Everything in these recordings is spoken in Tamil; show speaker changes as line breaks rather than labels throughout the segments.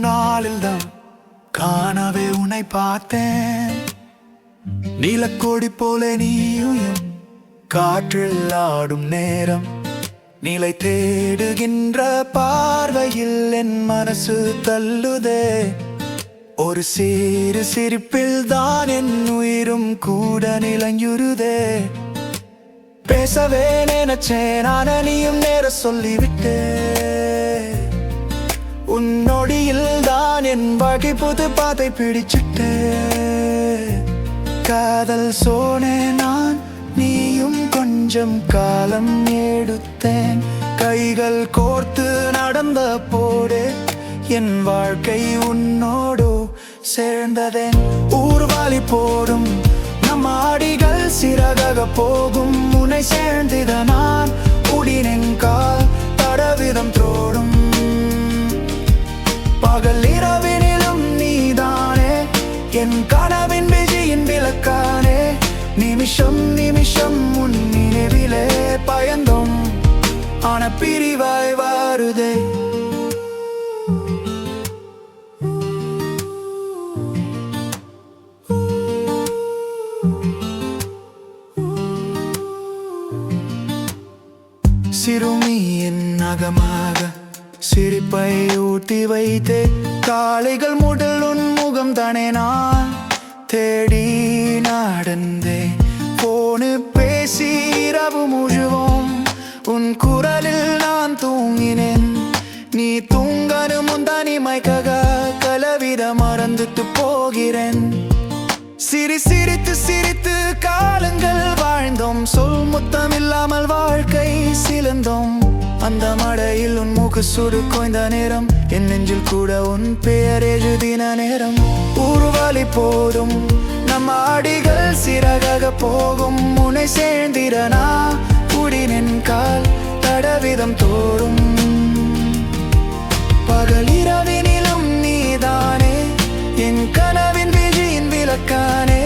நாளில்தான் காணவே உன்னை பார்த்தேன். நீலக்கோடி போல நீயும் காற்றில் ஆடும் நேரம், நிலை தேடுகின்ற பார்வையில் என் மனசு தள்ளுதே. ஒரு சிறு சிரிப்பில் தான் என் உயிரும் கூட நிலையுறுதே. பேசவே நினைச்சேன் ஆனா நீயும் நேர சொல்லிவிட்டே. உன்னொடியில் தான் என் வகை புது பாதை பிடிச்சிட்டே. காதல் சோனே நான் நீயும் கொஞ்சம் காலம் எடுத்தேன். கைகள் கோர்த்து நடந்த போடே என் வாழ்க்கை உன்னோடு சேர்ந்ததேன். ஊர்வாலி போடும் நம் ஆடிகள் சிறகாக போகும். உன்னை சேர்ந்திட நான் உடினென் கால் தடவிதம் தோடும். பகல் இரவினிலும் நீதானே என் கனவின் விஜயின் விளக்கானே. நிமிஷம் நிமிஷம் உன் நினைவிலே பயந்தோம் ஆன பிரிவாய் வருதே. சிறுமியின் நகமாக சிரிப்பை ஊட்டி வைத்தே. காலைகள் முதல் உன் முகம் தானே நான் தேடி நடந்தேன். போனு பேசி இரவு முழுவோம் உன் குரலில் நான் தூங்கினேன். நீ தூங்கனு முந்தானிமைக்காக கலவிட மறந்துட்டு போகிறேன். சிரித்து சிரித்து காலங்கள் வாழ்ந்தோம். சொல் முத்தம் இல்லாமல் வாழ்க்கை சிலந்தோம். அந்த மடையில் உன் மூக்கு சுடு கோய்ந்த நேரம், என் நெஞ்சில் கூட உன் பெயர் எழுதின நேரம். ஊர்வலி போதும் நம் ஆடிகள் சிறகாக போகும். உன்னை சேர்ந்திடனா குடினின் கால் தடவிதம் தோறும். பகல் இரவினிலும் நீதானே என் கனவின் விஜயின் விளக்கானே.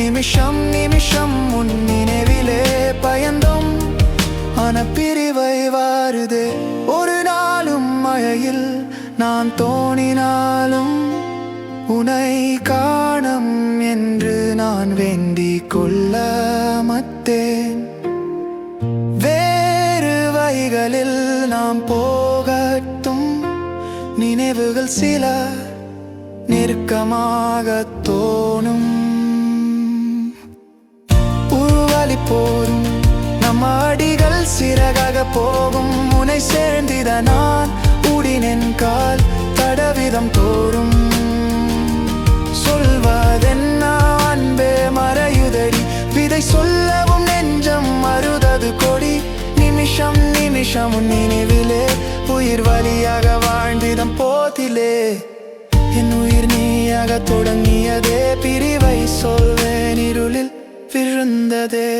நிமிஷம் நிமிஷம் உன் நினைவிலே பயந்தோம் ஆன பிரிவை வாருதே. ஒரு நாளும் மழையில் நான் தோணினாலும் உன்னை காணும் என்று நான் வேண்டிக் கொள்ள மத்தேன். வேறு வழிகளில் நாம் போகட்டும். நினைவுகள் சில நெருக்கமாக தோணும். ஊர்வலி போடும் நம் ஆடிகள் சிறகாக போகும். உன்னை சேர்ந்திட நான் உடினென் கால் தடவிதம் தோறும். சொல்வதென்ன அன்பே மறையுதடி, விதை சொல்லவும் நெஞ்சம் மறுதது கொடி. நிமிஷம் நிமிஷம் உன் நினைவிலே உயிர் வழியாக வாழ்ந்திடம் போதிலே. என் உயிர் நீயாக தொடங்கியதே, பிரிவை சொல்வேன் இருளில் விழுந்ததே.